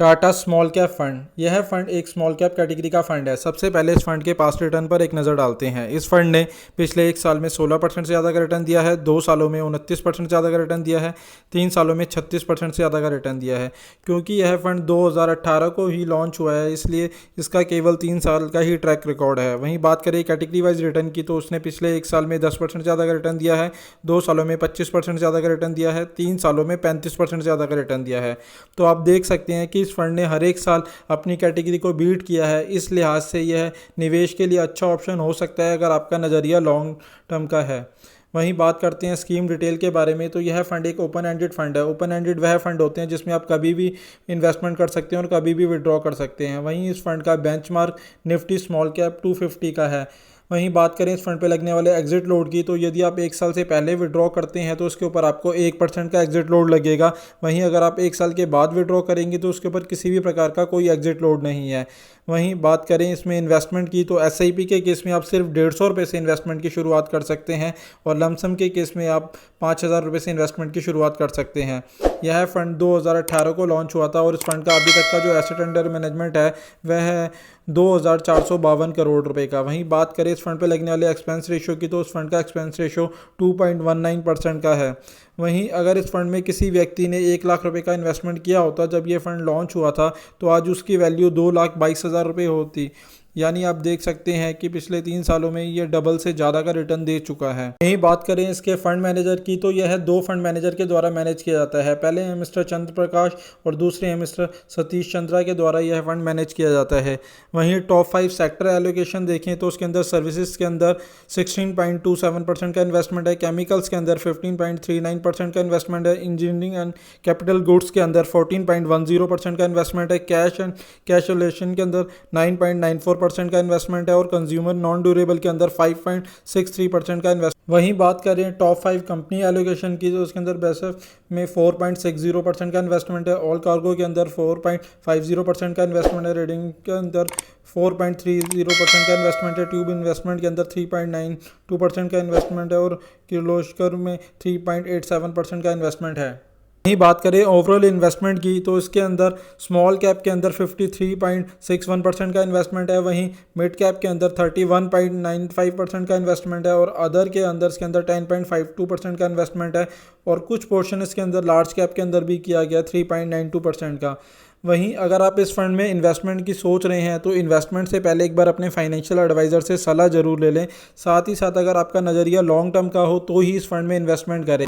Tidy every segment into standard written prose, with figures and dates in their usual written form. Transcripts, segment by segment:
Tata small cap fund. यह fund एक small cap category का फंड है। सबसे पहले इस फंड के पास्ट रिटर्न पर एक नज़र डालते हैं। इस फंड ने पिछले एक साल में 16% से ज़्यादा का रिटर्न दिया है, 2 सालों में 29% से ज़्यादा का रिटर्न दिया है, 3 सालों में 36% से ज़्यादा का रिटर्न दिया है। क्योंकि यह फंड 2018 को ही लॉन्च हुआ है, इसलिए इसका केवल 3 साल का ही ट्रैक रिकॉर्ड है। वहीं बात करें कैटेगरी वाइज रिटर्न की, तो उसने पिछले एक साल में 10% ज़्यादा का रिटर्न दिया है, 2 सालों में 25% ज़्यादा का रिटर्न दिया है, 3 सालों में 35% ज़्यादा का रिटर्न दिया है। तो आप देख सकते हैं कि इस फंड ने हर एक साल अपनी कैटेगरी को बीट किया है। इस लिहाज से यह निवेश के लिए अच्छा ऑप्शन हो सकता है अगर आपका नज़रिया लॉन्ग टर्म का है। वहीं बात करते हैं स्कीम डिटेल के बारे में, तो यह फंड एक ओपन एंडेड फंड है। ओपन एंडेड वह फंड होते हैं जिसमें आप कभी भी इन्वेस्टमेंट कर सकते हैं और कभी भी विड्रॉ कर सकते हैं। वहीं इस फंड का बेंचमार्क निफ्टी स्मॉल कैप 250 का है। वहीं बात करें इस फंड पे लगने वाले एग्जिट लोड की, तो यदि आप एक साल से पहले विड्रॉ करते हैं तो उसके ऊपर आपको 1% का एग्जिट लोड लगेगा। वहीं अगर आप एक साल के बाद विड्रॉ करेंगे तो उसके ऊपर किसी भी प्रकार का कोई एग्जिट लोड नहीं है। वहीं बात करें इसमें इन्वेस्टमेंट की, तो SIP के केस में आप सिर्फ 150 रुपये से इन्वेस्टमेंट की शुरुआत कर सकते हैं और लमसम के केस में आप 5000 रुपये से इन्वेस्टमेंट की शुरुआत कर सकते हैं। यह फंड 2018 को लॉन्च हुआ था और इस फंड का अभी तक का जो एसेट अंडर मैनेजमेंट है वह है 2452 करोड़ रुपए का। वहीं बात करें इस फंड पे लगने वाले एक्सपेंस रेशियो की, तो उस फंड का एक्सपेंस रेशियो 2.19% का है। वहीं अगर इस फंड में किसी व्यक्ति ने 1 लाख रुपए का इन्वेस्टमेंट किया होता जब ये फंड लॉन्च हुआ था, तो आज उसकी वैल्यू 2,22,000 रुपये होती। यानी आप देख सकते हैं कि पिछले 3 सालों में ये डबल से ज़्यादा का रिटर्न दे चुका है। यही बात करें इसके फंड मैनेजर की, तो यह 2 फंड मैनेजर के द्वारा मैनेज किया जाता है। पहले हैं मिस्टर चंद्र प्रकाश और दूसरे हैं मिस्टर सतीश चंद्रा के द्वारा यह फंड मैनेज किया जाता है। वहीं टॉप 5 सेक्टर एलोकेशन देखें तो उसके अंदर सर्विसेज के अंदर 16.27% का इन्वेस्टमेंट है, केमिकल्स के अंदर 15.39% का इन्वेस्टमेंट है, इंजीनियरिंग एंड कैपिटल गुड्स के अंदर 14.10% का इन्वेस्टमेंट है, कैश एंड कैश रिलेशन के अंदर 9.94% का इन्वेस्टमेंट है और कंज्यूमर नॉन ड्यूरेबल के अंदर 5.63% का इन्वेस्टमेंट। वहीं बात करें टॉप 5 कंपनी एलोकेशन की, तो उसके अंदर बेसफ में 4.60% का इन्वेस्टमेंट है, ऑल कार्गो के अंदर 4.50% का इन्वेस्टमेंट है, रेडिंग के अंदर 4.30% का इन्वेस्टमेंट है, ट्यूब इन्वेस्टमेंट के अंदर 3.92% का इन्वेस्टमेंट है और किर्लोस्कर में 3.87% का इन्वेस्टमेंट है। वहीं बात करें ओवरऑल इन्वेस्टमेंट की, तो इसके अंदर स्मॉल कैप के अंदर 53.61% का इन्वेस्टमेंट है, वहीं मिड कैप के अंदर 31.95% का इन्वेस्टमेंट है और अदर के अंदर इसके अंदर 10.52% का इन्वेस्टमेंट है और कुछ पोर्शन इसके अंदर लार्ज कैप के अंदर भी किया गया 3.92% का। वहीं अगर आप इस फंड में इन्वेस्टमेंट की सोच रहे हैं तो इन्वेस्टमेंट से पहले एक बार अपने फाइनेंशियल एडवाइज़र से सलाह ज़रूर ले लें। साथ ही साथ अगर आपका नज़रिया लॉन्ग टर्म का हो तो ही इस फंड में इन्वेस्टमेंट करें।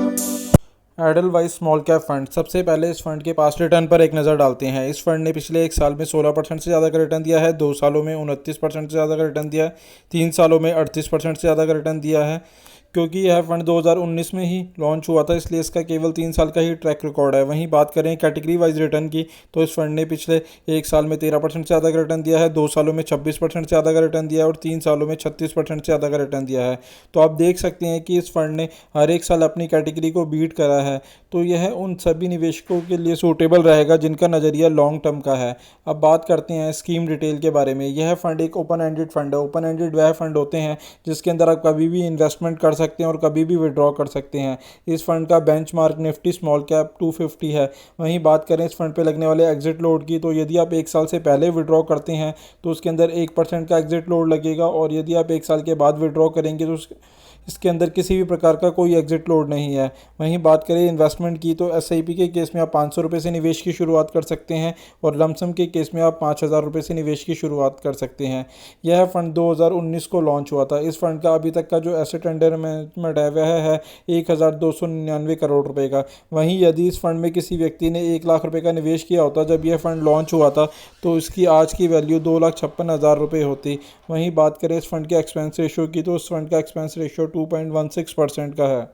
Edelweiss small cap fund. सबसे पहले इस फंड के पास्ट रिटर्न पर एक नज़र डालते हैं। इस फंड ने पिछले एक साल में 16% से ज़्यादा का रिटर्न दिया है, 2 सालों में 29% से ज़्यादा का रिटर्न दिया है, 3 सालों में 38% से ज़्यादा का रिटर्न दिया है। क्योंकि यह फंड 2019 में ही लॉन्च हुआ था, इसलिए इसका केवल 3 साल का ही ट्रैक रिकॉर्ड है। वहीं बात करें कैटेगरी वाइज रिटर्न की, तो इस फंड ने पिछले एक साल में 13% से ज़्यादा का रिटर्न दिया है, 2 सालों में 26% से ज़्यादा का रिटर्न दिया है और 3 सालों में 36% से ज़्यादा का रिटर्न दिया है। तो आप देख सकते हैं कि इस फंड ने हर एक साल अपनी कैटेगरी को बीट करा है। तो यह उन सभी निवेशकों के लिए सूटेबल रहेगा जिनका नज़रिया लॉन्ग टर्म का है। अब बात करते हैं स्कीम डिटेल के बारे में। यह फंड एक ओपन एंडेड फंड है। ओपन एंडेड वह फंड होते हैं जिसके अंदर आप कभी भी इन्वेस्टमेंट कर सकते हैं और कभी भी विड्रॉ कर सकते हैं। इस फंड का बेंचमार्क निफ्टी स्मॉल कैप 250 है। वहीं बात करें इस फंड पे लगने वाले एग्जिट लोड की, तो यदि आप एक साल से पहले विड्रॉ करते हैं तो उसके अंदर 1% का एग्जिट लोड लगेगा और यदि आप एक साल के बाद विड्रॉ करेंगे तो इसके अंदर किसी भी प्रकार का कोई एग्जिट लोड नहीं है। वहीं बात करें इन्वेस्टमेंट की, तो SIP के केस में आप 500 रुपये से निवेश की शुरुआत कर सकते हैं और लमसम के केस में आप 5000 रुपये से निवेश की शुरुआत कर सकते हैं। यह फंड 2019 को लॉन्च हुआ था। इस फंड का अभी तक का जो एसेट अंडर मैनेजमेंट है वह है 1299 करोड़ रुपये का। वहीं यदि इस फंड में किसी व्यक्ति ने 1 लाख रुपये का निवेश किया होता जब यह फंड लॉन्च हुआ था, तो इसकी आज की वैल्यू 2,56,000 रुपये होती। वहीं बात करें इस फंड के एक्सपेंस रेशियो की, तो उस फंड का एक्सपेंस रेशियो 2.16% का है।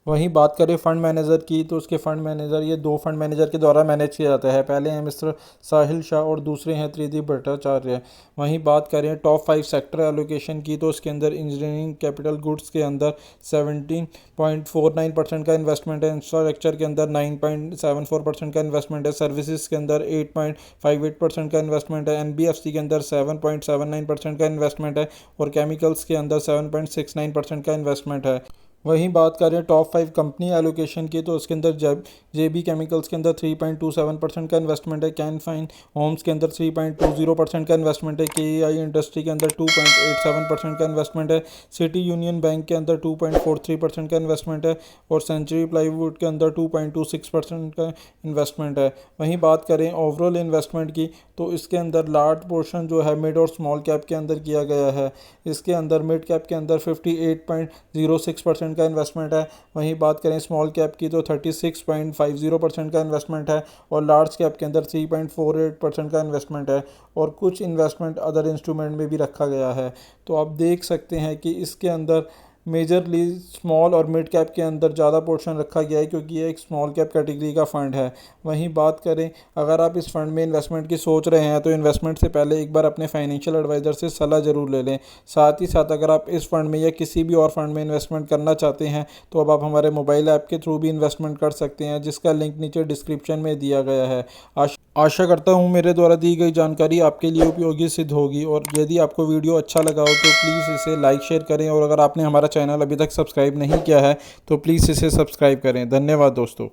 वहीं बात करें फंड मैनेजर की, तो उसके फंड मैनेजर ये 2 फंड मैनेजर के द्वारा मैनेज किया जाता है। पहले हैं मिस्टर साहिल शाह और दूसरे हैं त्रिदीप भट्टाचार्य। वहीं बात करें टॉप 5 सेक्टर एलोकेशन की, तो उसके अंदर इंजीनियरिंग कैपिटल गुड्स के अंदर 17.49% का इन्वेस्टमेंट है, इंफ्रास्ट्रक्चर के अंदर 9.74% का इन्वेस्टमेंट है, सर्विसेज के अंदर 8.58% का इन्वेस्टमेंट है, NBFC के अंदर 7.79% का इन्वेस्टमेंट है और केमिकल्स के अंदर 7.69% का इन्वेस्टमेंट है। वहीं बात करें टॉप 5 कंपनी एलोकेशन की, तो उसके अंदर जेबी केमिकल्स के अंदर 3.27% का इन्वेस्टमेंट है, कैन फाइन होम्स के अंदर 3.20% का इन्वेस्टमेंट है, केईआई इंडस्ट्री के अंदर 2.87% का इन्वेस्टमेंट है, सिटी यूनियन बैंक के अंदर 2.43% का इन्वेस्टमेंट है और सेंचुरी प्लाईवुड के अंदर 2.26% का इन्वेस्टमेंट है। वहीं बात करें ओवरऑल इन्वेस्टमेंट की, तो इसके अंदर लार्ज पोर्शन जो है मिड और स्मॉल कैप के अंदर किया गया है। इसके अंदर मिड कैप के अंदर 58.06% का इन्वेस्टमेंट है। वहीं बात करें स्मॉल कैप की तो 36.50% का इन्वेस्टमेंट है और लार्ज कैप के अंदर 3.48% का इन्वेस्टमेंट है और कुछ इन्वेस्टमेंट अदर इंस्ट्रूमेंट में भी रखा गया है। तो आप देख सकते हैं कि इसके अंदर मेजरली स्मॉल और मिड कैप के अंदर ज़्यादा पोर्शन रखा गया है क्योंकि ये एक स्मॉल कैप कैटेगरी का फ़ंड है। वहीं बात करें अगर आप इस फंड में इन्वेस्टमेंट की सोच रहे हैं तो इन्वेस्टमेंट से पहले एक बार अपने फाइनेंशियल एडवाइज़र से सलाह ज़रूर ले लें। साथ ही साथ अगर आप इस फंड में या किसी भी और फंड में इन्वेस्टमेंट करना चाहते हैं तो अब आप हमारे मोबाइल ऐप के थ्रू भी इन्वेस्टमेंट कर सकते हैं, जिसका लिंक नीचे डिस्क्रिप्शन में दिया गया है। आशा करता हूँ मेरे द्वारा दी गई जानकारी आपके लिए उपयोगी सिद्ध होगी और यदि आपको वीडियो अच्छा लगा हो तो प्लीज़ इसे लाइक शेयर करें और अगर आपने हमारा चैनल अभी तक सब्सक्राइब नहीं किया है तो प्लीज़ इसे सब्सक्राइब करें। धन्यवाद दोस्तों।